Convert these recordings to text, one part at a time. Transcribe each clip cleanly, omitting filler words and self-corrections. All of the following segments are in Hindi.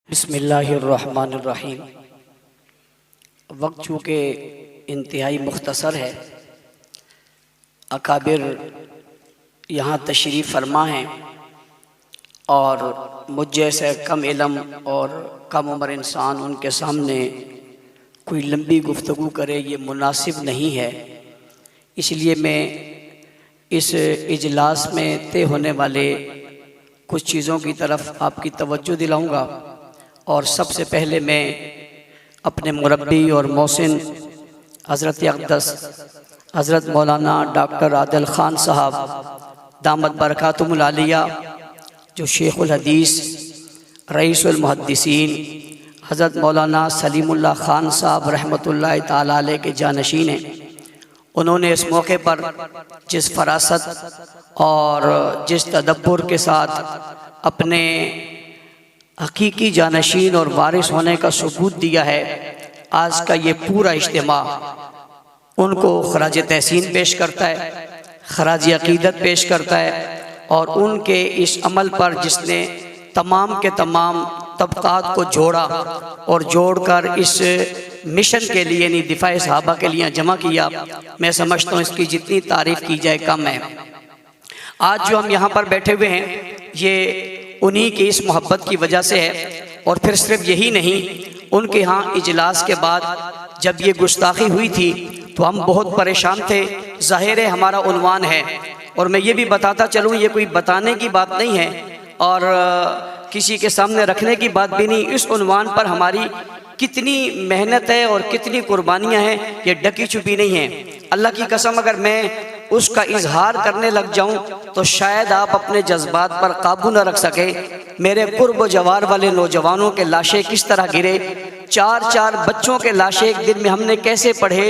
बिस्मिल्लाहिर्रहमानिर्रहीम। वक्त चूँकि इंतहाई मुख्तसर है, अकाबिर यहाँ तशरीफ़ फरमा हैं और मुझ जैसे कम इल्म और कम उम्र इंसान उनके सामने कोई लंबी गुफ्तगू करे ये मुनासिब नहीं है। इसलिए मैं इस इजलास में तय होने वाले कुछ चीज़ों की तरफ आपकी तवज्जो दिलाऊंगा। और सबसे पहले मैं अपने मुरब्बी और मोहसिन हज़रत अक़दस हज़रत मौलाना डॉक्टर आदिल ख़ान साहब दामत बरकातुहुल आलिया, जो शेखुल हदीस रईसुल मुहद्दिसीन हज़रत मौलाना सलीमुल्लाह ख़ान साहब रहमतुल्लाह ताला अलैह के जानशीन हैं, उन्होंने इस मौके पर जिस फरासत और जिस तदब्बुर के साथ अपने हकीकी जानशीन और वारिस होने का सबूत दिया है, आज का ये पूरा इज्तिमा उनको खराज तहसीन पेश करता है, खराज अक़ीदत पेश करता है। और उनके इस अमल पर जिसने तमाम के तमाम तबक़ात को जोड़ा और जोड़कर इस मिशन के लिए यानी दिफा सहाबा के लिए जमा किया, मैं समझता हूँ इसकी जितनी तारीफ़ की जाए कम है। आज जो हम यहाँ पर बैठे हुए हैं ये उन्हीं की इस मोहब्बत की वजह से है। और फिर सिर्फ यही नहीं, उनके यहाँ इजलास के बाद जब ये गुस्ताखी हुई थी तो हम बहुत परेशान थे। ज़ाहिर है हमारा उन्वान है, और मैं ये भी बताता चलूँ ये कोई बताने की बात नहीं है और किसी के सामने रखने की बात भी नहीं। इस उन्वान पर हमारी कितनी मेहनत है और कितनी कुर्बानियाँ हैं ये ढकी छुपी नहीं है। अल्लाह की कसम अगर मैं उसका इजहार करने लग जाऊं तो शायद आप अपने जज्बात पर काबू न रख सके। मेरे कुर्ब जवार वाले नौजवानों के लाशें किस तरह गिरे, 4-4 बच्चों के लाशें एक दिन में हमने कैसे पढ़े,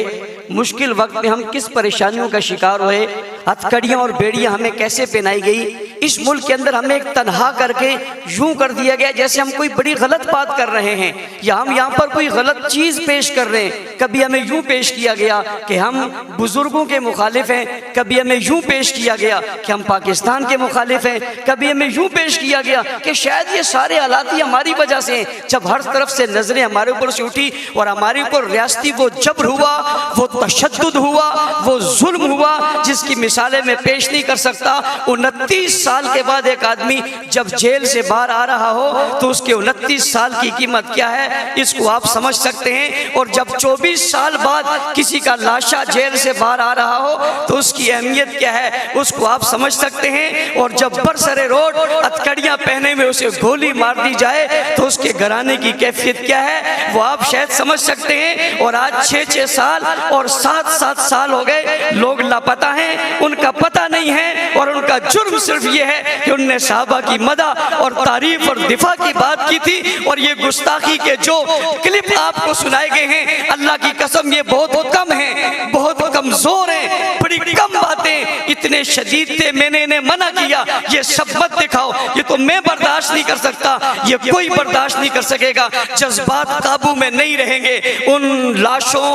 मुश्किल वक्त में हम किस परेशानियों का शिकार हुए, हथकड़ियाँ और बेड़ियाँ हमें कैसे पहनाई गई। इस मुल्क के अंदर हमें एक तनहा करके यूं कर दिया गया जैसे हम कोई बड़ी गलत बात कर रहे हैं या हम यहाँ पर कोई गलत चीज़ पेश कर रहे हैं। कभी हमें यूं पेश किया गया कि हम बुजुर्गों के मुखालिफ हैं, कभी हमें यूं पेश किया गया कि हम पाकिस्तान के मुखालिफ हैं, कभी हमें यूं पेश किया गया कि शायद ये सारे हालात ही हमारी वजह से हैं। जब हर तरफ से नजरें हमारे ऊपर से उठी और हमारे ऊपर रियासती वो जबर हुआ, वो तशद्दुद हुआ, वो जुल्म हुआ जिसकी मिसालें मैं पेश नहीं कर सकता। 29 साल के बाद एक आदमी जब जेल से बाहर आ रहा हो तो उसके 29 साल की कीमत क्या है इसको आप समझ सकते हैं। और जब 24 साल बाद किसी का लाशा जेल से बाहर आ रहा हो तो उसकी अहमियत क्या है उसको आप समझ सकते हैं। और जब बरसरे रोड हथकड़ियाँ पहने में उसे गोली मार दी जाए तो उसके घराने की कैफियत क्या है वो आप शायद समझ सकते हैं। और आज 6-6 साल और 7-7 साल हो गए, लोग लापता हैं, उनका पता नहीं है। और उनका जुर्म सिर्फ ये है कि उनने सहाबा की मदह और तारीफ और दिफा की बात की थी। और ये गुस्ताखी के जो क्लिप आपको सुनाए गए हैं, अल्लाह की कसम ये बहुत कम है, बहुत कमजोर है, बड़ी कम बातें इतने शदीद थे। मैंने इन्हें मना किया ये सब मत दिखाओ, ये तो मैं बर्दाश्त नहीं कर सकता, ये कोई बर्दाश्त नहीं कर सकेगा। जज्बात काबू में नहीं रहेंगे। उन लाशों,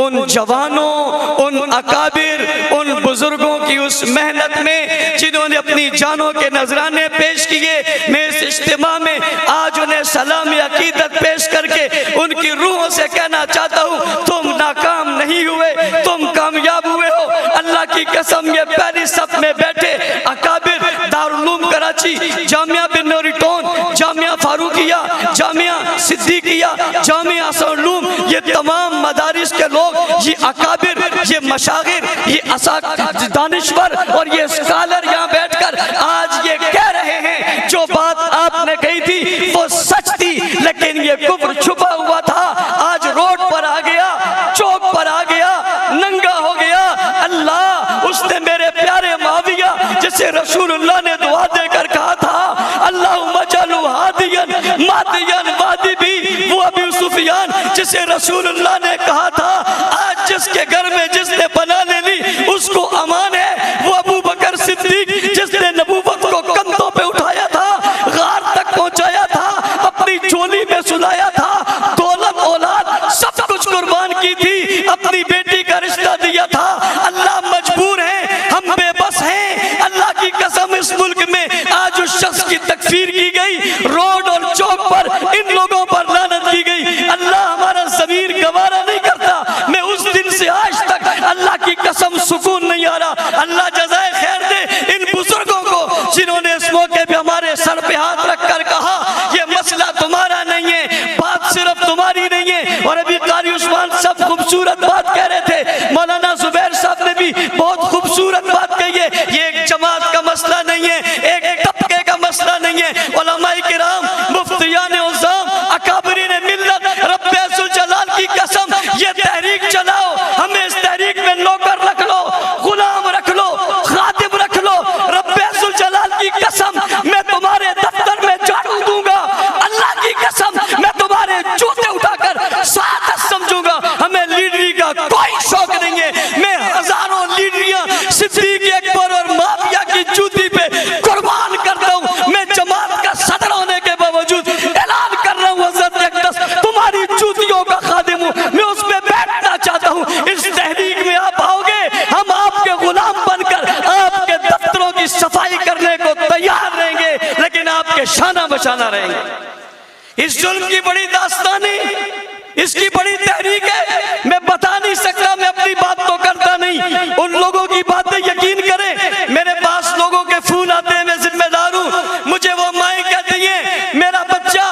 उन जवानों, उन अकाबिर, उन बुजुर्गों की उस मेहनत में जिन्होंने अपनी जानों के नजराने पेश किए, मैं इस इज्तिमा में आज उन्हें सलाम अकीदत पेश करके उनकी रूहों से कहना चाहता हूँ तुम नाकाम नहीं हुए, तुम कामयाब हुए हो। अल्लाह की कसम ये पहली सफ में बैठे अकाबिर दारुल उलूम कराची, जामिया बिन नूरी टोन, जामिया फारूकिया, जामिया सिद्दीकिया, जामिया असद उलूम, ये तमाम मदारिस के लोग, ये अकाबिर, ये मशागिर, ये दानिश्वर और ये स्कॉलर यहाँ बैठकर आज ये कह रहे हैं जो बात आपने कही थी वो सच थी, लेकिन ये कुफ्र छुपा हुआ था। आज रोड पर आ गया, चौक पर आ गया, नंगा हो गया। अल्लाह उसने मेरे प्यारे माविया जिसे रसूलुल्लाह ने दुआ देकर कहा था अल्लाहुम्मा जअलहु हादियन मादियन वादी भी, वो अबू सुफियान जिसे रसूलुल्लाह ने कहा था आज जिसके घर में जिसने बना ले ली उसको अमान है, वो अबू बकर सिद्दीक जिसने नबूवत को कंधों पे उठाया था, गार तक पहुंचाया था, अपनी झोली में सुलाया था, दौलत औलाद सब कुछ कुर्बान की थी, अपनी बेटी का रिश्ता दिया था। अल्लाह मजबूर है, हम बेबस हैं। अल्लाह की कसम इस मुल्क में आज उस शख्स की तकफीर की गई, रोड और चौक पर इन लोगों और अभी कारी उस्मान सब खूबसूरत बात कह रहे थे, मौलाना जुबैर साहब ने भी बहुत खूबसूरत बात कही है। ये एक जमात का मसला नहीं है, एक तबके का मसला नहीं है। उलमाए किराम, मुफ्तियान उज़्ज़ाम, अकाबरीन मिल्लत, रब्बे ज़ुल जलाल की कसम, ये तहरीक चलाओ, हमें इस तहरीक में नौकर रख लो, गुलाम रख लो, खादिम रख लो। रब्बे ज़ुल जलाल की कसम, मैं तुम्हारे दफ्तर में झाड़ू दूंगा। अल्लाह की कसम, मैं तुम्हारे जूते उठाकर सादत समझूंगा। हमें लीडरी का कोई शौक नहीं है। मैं हजारों लीडरियां सिद्दीक अकबर और माविया की जूती पे कुर्बान करता हूं। मैं जमात का सदर होने के बावजूद ऐलान कर रहा हूं, हज़रत अक़दस तुम्हारी जूतियों का खादिम हूं, मैं उसमें बैठना चाहता हूं। इस तहरीक में आप आओगे, हम आपके गुलाम बनकर आपके दफ्तरों की सफाई करने को तैयार रहेंगे, लेकिन आपके शाना बचाना रहेंगे। इस जुल्म की बड़ी दास्तानी, इसकी बड़ी तहरीक है। मैं बता नहीं सकता, मैं अपनी बात तो करता नहीं, उन लोगों की बातें यकीन करें। मेरे पास लोगों के फोन आते हैं, मैं जिम्मेदार हूं। मुझे वो माएँ कहती हैं मेरा बच्चा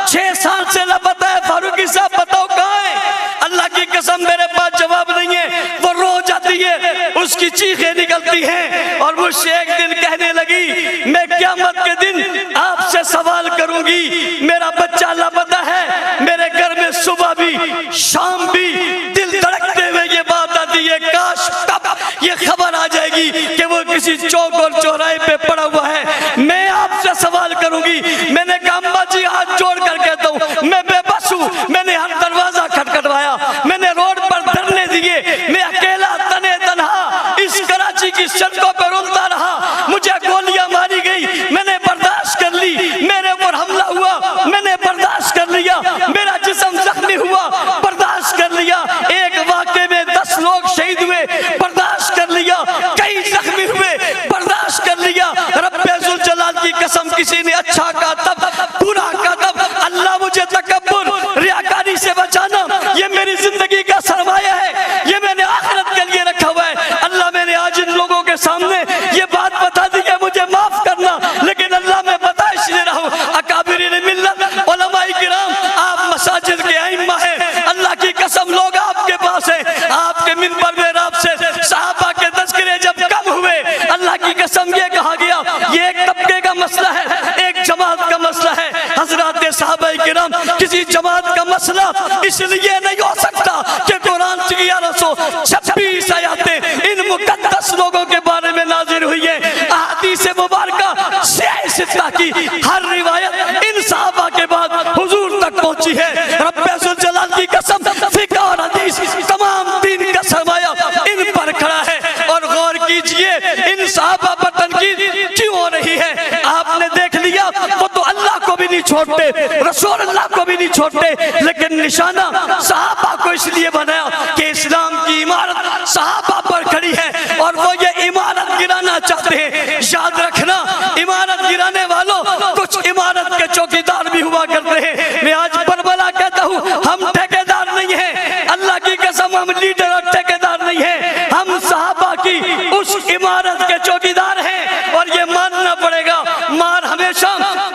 6 साल से लापता है, फारूकी साहब बताओ कहाँ है। अल्लाह की कसम मेरे पास जवाब नहीं है। वो रो जाती है, उसकी चीखें निकलती हैं और मुझसे एक दिन कहने लगी, मैं क़यामत के दिन आपसे सवाल करूंगी, मेरा बच्चा लापता है। मेरे घर में सुबह भी शाम भी दिल धड़कते हुए ये बात आती है, काश तब ये खबर आ जाएगी कि वो किसी चौक और चौराहे पे पड़ा हुआ है। मैं आपसे सवाल करूंगी। मैंने कहा अम्मा जी हाथ जोड़ कर कहता हूँ, मैं बेबस हूँ। मैंने हर दरवाजा खटखटवाया, मैंने रोड पर धरने दिए, मैं अकेला तने तनहा इस कराची की सड़कों पर रुलता रहा। मुझे गोलियां मारी गई, मैंने बर्दाश्त कर ली। मेरे ऊपर हमला हुआ, मैंने बर्दाश्त कर लिया। मेरा जिस्म जख्मी हुआ, बर्दाश्त कर लिया। एक वाक़े में 10 लोग शहीद हुए, बर्दाश्त कर लिया। कई जख्मी हुए, बर्दाश्त कर लिया। रब्बे ज़ुल जलाल की कसम, किसी ने अच्छा कहा तब, बुरा कहा तब। अल्लाह मुझे तकब्बुर, रियाकारी से बचाना, ये मेरी जिंदगी का सरमाया है, ये मैंने आखिरत के लिए रखा हुआ है। अल्लाह मैंने आज इन लोगों के सामने ये बात बता दी है, मुझे माफ करना, लेकिन अल्लाह मैं बता इसलिए रहा हूँ। अकाबिरीन मिल्लत, उलमाए किराम, आप मसाजिद के आइम्मा हैं। अल्लाह की कसम लोग आपके पास हैं, आपके मिंबर में आपसे सहाबा के तज़किरे जब कम हुए, अल्लाह की कसम ये कहा गया ये एक तबके का मसला है, एक जमात का मसला है। हज़रात सहाबा किराम, किसी जमात का मसला इसलिए नहीं हो सकता कि कुरान की 1126 आयतें इन मुकद्दस लोगों के बारे में नाज़िल हुई है। अहादीस मुबारका सित्ता की हर रिवायत इन सहाबा के बाद हुजूर तक पहुंची है। रब्बे ज़ुल जलाल की कसम, फिक़्ह और हदीस तमाम दीन का सरमाया इन पर खड़ा है। और गौर कीजिए इन सहाबा पर तनकीद क्यों हो रही है। आपने देख लिया वो तो अल्लाह को भी नहीं छोड़ते, रसूल अल्लाह को भी नहीं छोड़ते, लेकिन निशाना सहाबा को इसलिए बनाया कि इस्लाम की इमारत सहाबा पर खड़ी है और वो ये इमारत गिराना चाहते हैं। याद रखना, इमारत गिराने वालों कुछ इमारत के चौकीदार भी हुआ करते हैं। मैं आज बरबला कहता हूँ, हम ठेकेदार नहीं है, अल्लाह की कसम हम लीडर और ठेकेदार नहीं है, हम सहाबा की उस इमारत के चौकीदार हैं। और ये मानना पड़ेगा, मार हमेशा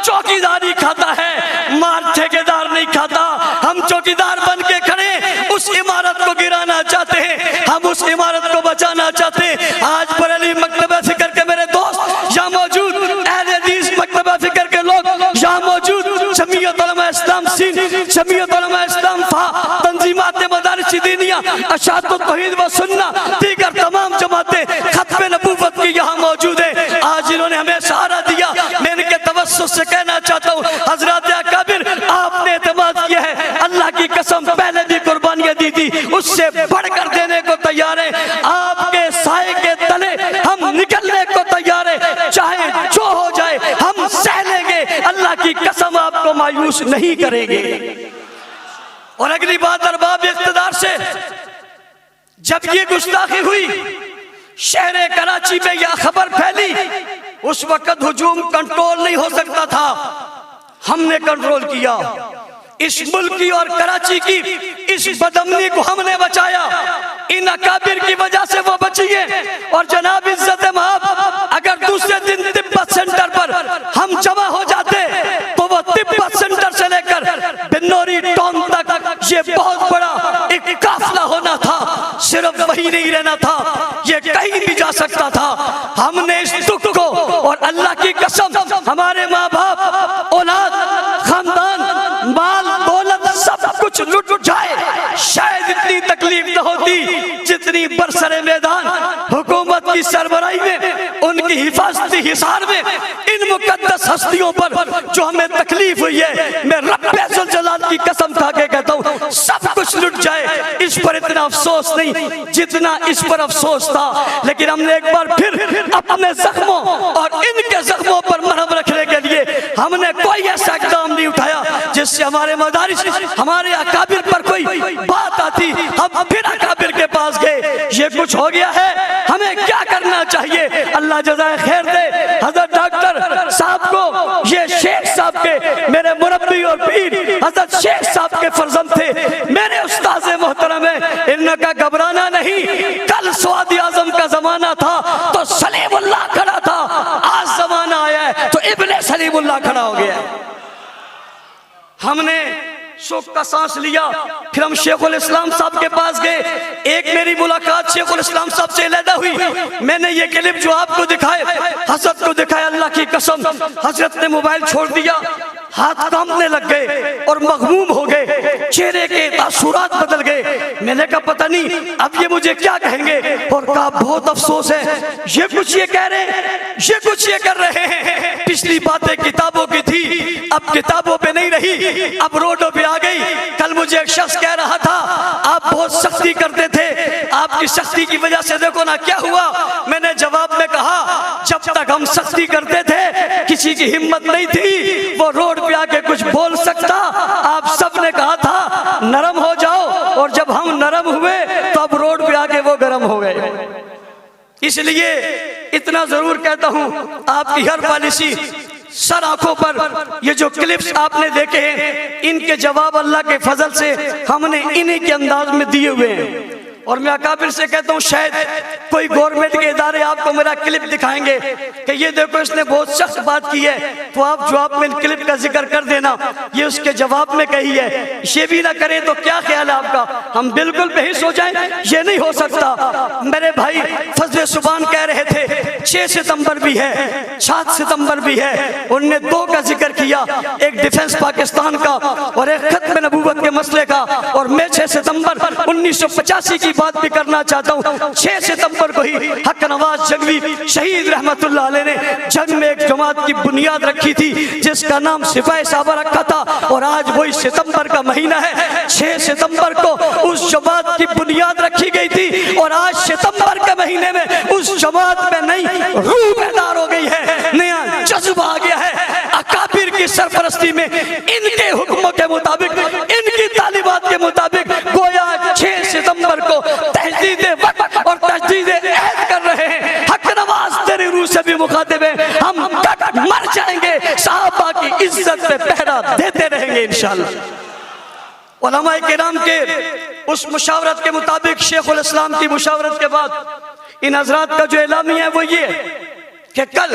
चौकीदारी खाता है, मार ठेकेदार नहीं खाता। हम चौकीदार बन के खड़े उस इमारत को गिराना चाहते हैं, हम उस इमारत को बचाना चाहते हैं। आज बरेली मकतबा फिक्र के मेरे दोस्त यहाँ मौजूद, अहले हदीस मकतबा फिक्र के लोग यहाँ मौजूद, जमीयत उलमा इस्लाम सिंध, जमीयत उलमा इस्लाम फा, तंजीमात मदारिस दीनिया, अशातुत तौहीद व सुन्ना, दीगर तमाम जमातें खत्मे नबूवत की यहाँ मौजूद है। आज इन्होंने हमें सहारा दिया। मैं इनके तवस्सुस से कहना चाहता हूँ, हज़रात अकाबिर आपने एतमाद किया है, अल्लाह की कसम पहले भी कुर्बानियाँ दी थी, उससे बढ़कर देने को तैयार है। आपके साए के तले हम निकलने को तैयार है, चाहे जो हो जाए हम सह लेंगे। अल्लाह की कसम आपको मायूस नहीं करेंगे। और अगली बात अरबाब इख्तिदार से, जब ये गुस्ताखी हुई शहर कराची में यह खबर फैली, उस वक्त हुजूम कंट्रोल नहीं हो सकता था, हमने कंट्रोल किया। इस मुल्क की और कराची की इस बदअमनी को हमने बचाया। इन अकाबिर की वजह से वो बची है। और जनाब इज्जत महब, अगर दूसरे दिन तिब्बत सेंटर पर हम जमा हो जाते तो वो तिब्बत सेंटर से लेकर बिन्नौरी टाउन तक ये बहुत बड़ा एक काफिला होना था, सिर्फ वही नहीं रहना था, ये कहीं भी जा सकता था। हमने इस दुख को, और अल्लाह की कसम हमारे माँ बाप, औलाद, खानदान, माल दौलत सब कुछ लुट जाए, शायद इतनी तकलीफ न होती जितनी बरसरे मैदान हुकूमत की सरबराही में, उनकी हिफाजती हिसार में, इन मुकद्दस हस्तियों पर जो हमें तकलीफ हुई है। मैं रब्बे जुल जलाल की कसम खा के कहता हूँ, सब कुछ लुट जाए, इस पर इतना अफसोस नहीं जितना इस पर अफसोस था। लेकिन हमने एक बार फिर अपने जख्मों और इनके जख्मों पर मरहम रखने के लिए हमने कोई ऐसा इक़दाम नहीं उठाया जिससे हमारे मदारिस, हमारे अकाबिर पर कोई बात आती। हम फिर अकाबिर के पास गए, ये कुछ हो गया है, हमें क्या करना चाहिए? अल्लाह जज़ाए खैर दे हजरत डॉक्टर साहब को, ये शेख साहब के मेरे मुरब्बी और पीर हजरत शेख साहब के फर्जंद थे, मेरे उस्ताद मोहतरम है। इनका घबराना नहीं, कल स्वादी आजम का जमाना था तो सलीमुल्लाह खड़ा था, आज जमाना आया है तो इब्ने सलीमुल्लाह खड़ा हो गया। हमने शोक का सांस लिया, फिर हम शेखुल इस्लाम साहब के पास गए। एक मेरी मुलाकात शेखुल इस्लाम साहब से अलहदा हुई। मैंने ये क्लिप जो आपको दिखाए, हजरत को दिखाया, अल्लाह की कसम हजरत ने मोबाइल छोड़ दिया, हाथ कांपने लग गए और मगमूम हो गए, चेहरे के तासुरात बदल गए। मैंने कहा पता नहीं अब ये मुझे क्या कहेंगे, और कहा बहुत अफसोस है, ये कुछ ये कह रहे हैं, ये कुछ ये कर रहे हैं। पिछली बातें किताबों की थी, अब किताबों पे नहीं रही, अब रोडों पे आ गई। कल मुझे एक शख्स कह रहा था आप बहुत सख्ती करते थे, आपकी सख्ती की वजह से देखो ना क्या हुआ। मैंने जवाब में कहा जब तक हम सख्ती करते थे किसी की हिम्मत नहीं थी वो रोड पे आके कुछ बोल सकता। आप सब ने कहा था नरम हो जाओ, और जब हम नरम हुए तो अब रोड पे आके वो गर्म हो गए। इसलिए इतना जरूर कहता हूं, आपकी हर पॉलिसी सर आंखों पर ये जो क्लिप्स आपने देखे हैं, इनके जवाब अल्लाह के फजल से हमने इन्हीं के अंदाज में दिए हुए हैं। और मैं अकाबिर से कहता हूँ शायद कोई गवर्नमेंट के इदारे आपको मेरा क्लिप दिखाएंगे कि ये देखो इसने बहुत सख्त बात की है, तो आप जवाब में क्लिप का जिक्र कर देना, ये उसके जवाब में कही है। ये भी ना करें तो क्या ख्याल है आपका? हम बिल्कुल बेहिस हो जाएं, ये नहीं हो सकता। मेरे भाई फजल सुबान कह रहे थे 6 सितंबर भी है, 7 सितंबर भी है, उनने 2 का जिक्र किया, एक डिफेंस पाकिस्तान का और एक खत्म नबूवत के मसले का। और मैं 6 सितंबर 1985 की बात भी करना चाहता हूँ। 6 सितंबर को ही हक नवाज जंगवी शहीद रहमतुल्लाह अलैह ने जंग में एक जमात की बुनियाद रखी थी जिसका नाम सिपाही साहबा रखा था, और आज वही सितंबर का महीना है। 6 सितंबर को उस जमात की बुनियाद रखी गई थी, और आज सितंबर के महीने में उस जमात में नई रूह पैदा हो गई है, नया जज्बा आ गया है। अकाबिर की सरपरस्ती में इनके हुक्मों के मुताबिक, इनकी तालीमात के मुताबिक गोया 6 सितंबर को तहदीद वक्त और तहदीद ऐद कर रहे हैं। हक नवाज तेरी रूह से भी मुखातिब है, हम मर जाएंगे, सहाबा की इज्जत पे पहरा देते रहेंगे इंशाअल्लाह। उलमाए किराम के उस मुशावरत के मुताबिक, शेखुल इस्लाम की मुशावरत के बाद इन हजरात का जो एलामी है वो ये कि कल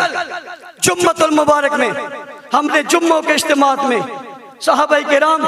जुम्मतुल मुबारक में हमने जुम्मों के इज्तिमात में सहाबाए किराम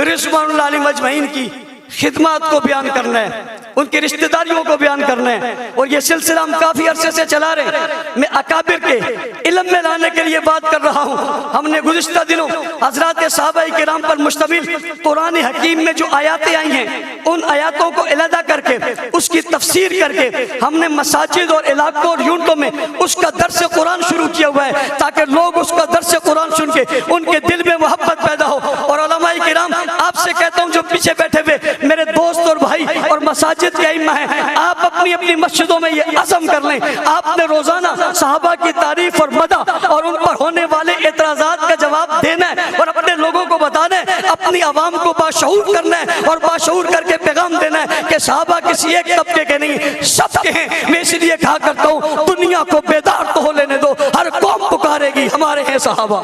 रिज़वानुल्लाह अलैहिम अजमईन की खिदमत को बयान करना है, उनकी रिश्तेदारियों को बयान करना है। और ये सिलसिला हम काफी अरसे से चला रहे हैं। मैं अकाबिर के इल्म में लाने के लिए बात कर रहा हूँ। हमने गुज़िश्ता दिनों हज़रात सहाबाए किराम पर मुश्तमिल कुरान हकीम में जो आयातें आई हैं, उन आयातों को अलहदा करके उसकी तफसीर करके हमने मसाजिद और इलाकों और यूनिटों में उसका दर्स कुरान शुरू किया हुआ है, ताकि लोग उसका दर्स कुरान सुन के उनके दिल में मोहब्बत पैदा हो। और उलमाए किराम, आपसे कहता हूँ जो पीछे बैठे हुए मेरे दोस्त और भाई और मसाजिद के इमाम हैं, आप अपनी अपनी मस्जिदों में ये अज़म कर लें, आपने रोजाना सहाबा की तारीफ और मदा और उन पर होने वाले एतराज़ात का जवाब देना है, और अपने लोगों को बताना है, अपनी आवाम को बाशऊर करना है, और बाशऊर करके पैगाम देना है कि सहाबा किसी एक तबके के नहीं, सबके हैं। मैं इसलिए कहा करता हूँ दुनिया को बेदार तो हो लेने दो, हर कौम पुकारेगी हमारे हैं सहाबा।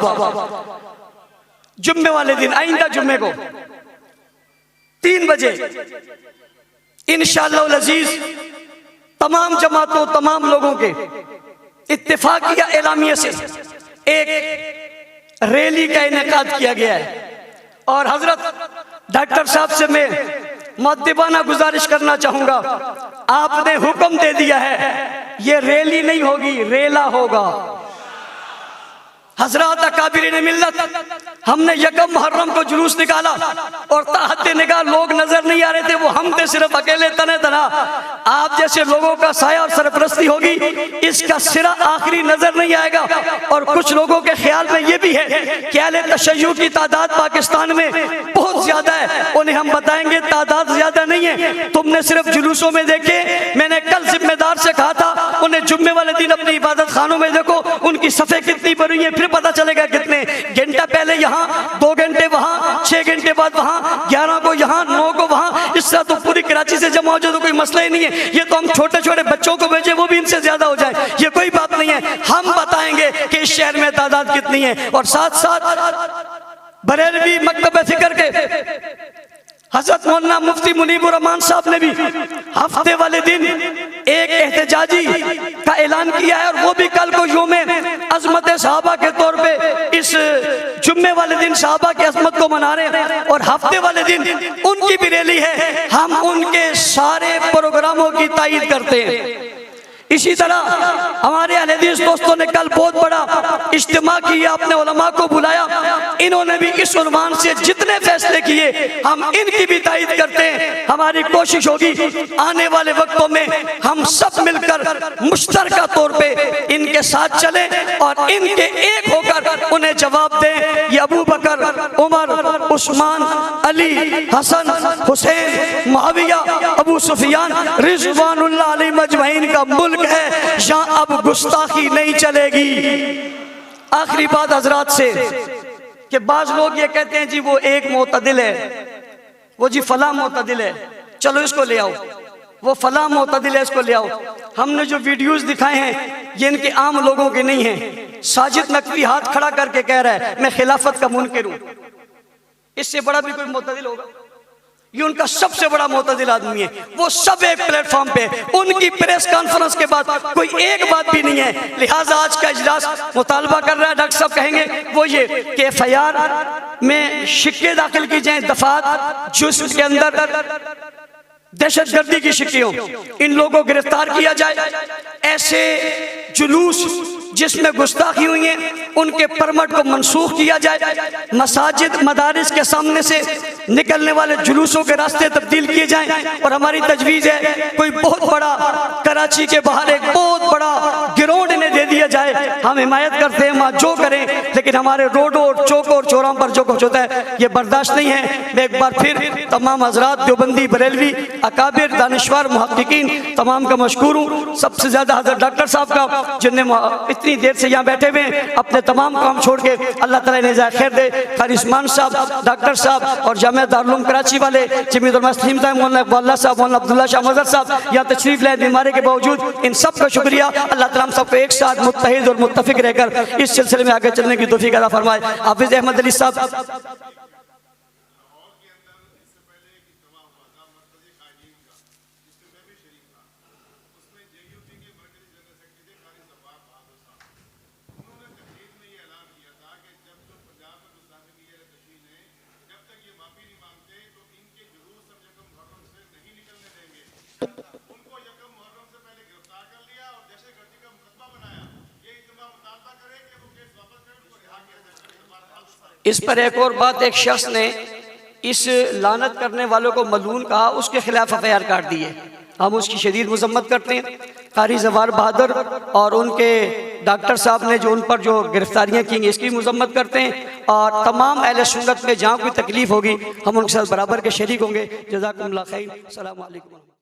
जुम्मे वाले दिन, आइंदा जुम्मे को 3 बजे इंशाअल्लाह अज़ीज तमाम जमातों, तमाम लोगों के इत्तेफाकिया एलामिया से एक रैली का इनेकाद किया गया है। और हजरत डॉक्टर साहब से मैं मुअद्दिबाना गुजारिश करना चाहूंगा, आपने हुक्म दे दिया है ये रैली नहीं होगी, रेला होगा। हजरत अकाबिरीन मिल्लत, हमने यकम मुहर्रम को जुलूस निकाला और ताहते निगाह लोग नजर नहीं आ रहे थे, वो हम थे सिर्फ अकेले तने तना। आप जैसे लोगों का साया और सरपरस्ती होगी, इसका सिरा आखिरी नजर नहीं आएगा। और कुछ लोगों के ख्याल में ये भी है कि अहले तशय्युअ की तादाद पाकिस्तान में बहुत ज्यादा है, उन्हें हम बताएंगे तादाद ज्यादा नहीं है, तुमने सिर्फ जुलूसों में देखे। मैंने कल जिम्मेदार से कहा था उन्हें जुम्मे वाले दिन अपनी इबादत खानों में देखो, उनकी सफ़े कितनी भरी है, फिर पता चलेगा कितने घंटा पहले यहाँ, 2 घंटे वहाँ, 6 घंटे बाद वहाँ, 11 को यहाँ, 9 को वहाँ। इससे तो पूरी कराची से जमा हो जाए तो कोई मसला ही नहीं है। ये तो हम छोटे छोटे बच्चों को भेजे, वो भी इनसे ज्यादा हो जाए, ये कोई बात नहीं है। हम बताएंगे कि इस शहर में तादाद कितनी है। और साथ साथ बरेलवी मकतब फिक्र के हजरत मौलाना मुफ्ती मुनीबुर रहमान साहब ने भी हफ्ते वाले दिन एक एहतजाजी का ऐलान किया है, और वो भी कल को यौमे अजमत सहाबा के तौर पे इस जुम्मे वाले दिन सहाबा की अजमत को मना रहे हैं, और हफ्ते वाले दिन उनकी भी रैली है। हम उनके सारे प्रोग्रामों की तायीद करते हैं। इसी तरह हमारे अहले हदीस दोस्तों ने कल बहुत बड़ा इज्तिमा किया, अपने उलमा को बुलाया, इन्होंने भी इस उन्वान से जितने फैसले किए हम इनकी भी तायीद करते हैं। हमारी कोशिश होगी आने वाले वक्तों में हम सब मिलकर मुश्तरका तौर पे इनके साथ चले और इनके एक होकर उन्हें जवाब दें। ये अबू बकर, उमर, उस्मान, अली, हसन, हुसैन, मुआविया, अबू सुफियान रिज़वानुल्लाह अलैहिम अजमईन का मुल्क है, जहां अब गुस्ताखी नहीं चलेगी। आखिरी बात हजरात से कि बाज लोग ये कहते हैं जी वो एक मोतदिल है, वो जी फला मोतदिल है, चलो इसको ले आओ, वो फला मोतदिल है इसको ले आओ। हमने जो वीडियोस दिखाए हैं ये इनके आम लोगों के नहीं है। साजिद नकवी हाथ खड़ा करके कह रहा है मैं खिलाफत का मुनकिर हूं, इससे बड़ा भी कोई मोतदिल होगा? ये उनका सबसे बड़ा मोतदिल आदमी है। वो सब एक प्लेटफॉर्म पे, उनकी प्रेस कॉन्फ्रेंस के बाद कोई एक बात भी नहीं है। लिहाजा आज का इजलास मुतालबा कर रहा है, डॉक्टर साहब कहेंगे वो ये कि एफआईआर में शिक्के दाखिल की जाए, दफात जिसके अंदर दहशतगर्दी की शिक्कियों, इन लोगों को गिरफ्तार किया जाए। ऐसे जुलूस जिसमें गुस्ताखी हुई है उनके परमिट को मनसूख किया जाए। मसाजिद मदारिस के सामने से निकलने वाले जुलूसों के रास्ते तब्दील किए जाएं। और हमारी तजवीज़ है कोई बहुत बड़ा कराची के बाहर एक बहुत बड़ा गिरोड इन्हें दे दिया जाए। हम हिमायत करते हैं, वहाँ जो करें, लेकिन हमारे रोडों और चौकों और चौराहों पर जो कुछ होता है ये बर्दाश्त नहीं है। मैं एक बार फिर तमाम हजरात देवबंदी, बरेलवी, अकाबिर, दानिश्वर, मुहक्किकीन तमाम का मशकूर हूँ। सबसे ज़्यादा हजरत डॉक्टर साहब का, जिन्हें इतनी देर से यहाँ बैठे हुए अपने तमाम काम छोड़ के, अल्लाह ताला इन्हें ज़ाय खैर दे। क़ारी उस्मान साहब, डॉक्टर साहब और जामिया दारुल उलूम कराची वाले जमीयत उलमा मुस्लिमीन साहब, मौलाना इकबाल साहब, मौलाना अब्दुल्ला शाह मज़हर साहब यहाँ तशरीफ लाए बीमारी के बावजूद, इन सब का शुक्रिया। अल्लाह ताला हम सबको एक साथ मुत्तहिद और मुत्तफिक रहकर इस सिलसिले में आगे चलने की तौफीक अता फरमाए। हाफिज़ अहमद अली साहब। इस पर एक और बात, एक शख्स ने इस लानत करने वालों को मलून कहा, उसके खिलाफ एफआईआर काट दी है। हम उसकी शदीद मजम्मत करते हैं। क़ारी ज़फ़र बहादुर और उनके डॉक्टर साहब ने जो उन पर जो गिरफ्तारियाँ की इसकी मजम्मत करते हैं। और तमाम अहले सुन्नत में जहाँ कोई तकलीफ़ होगी हम उनके साथ बराबर के शरीक होंगे। जज़ाकुमुल्लाह खैर। अस्सलामु अलैकुम।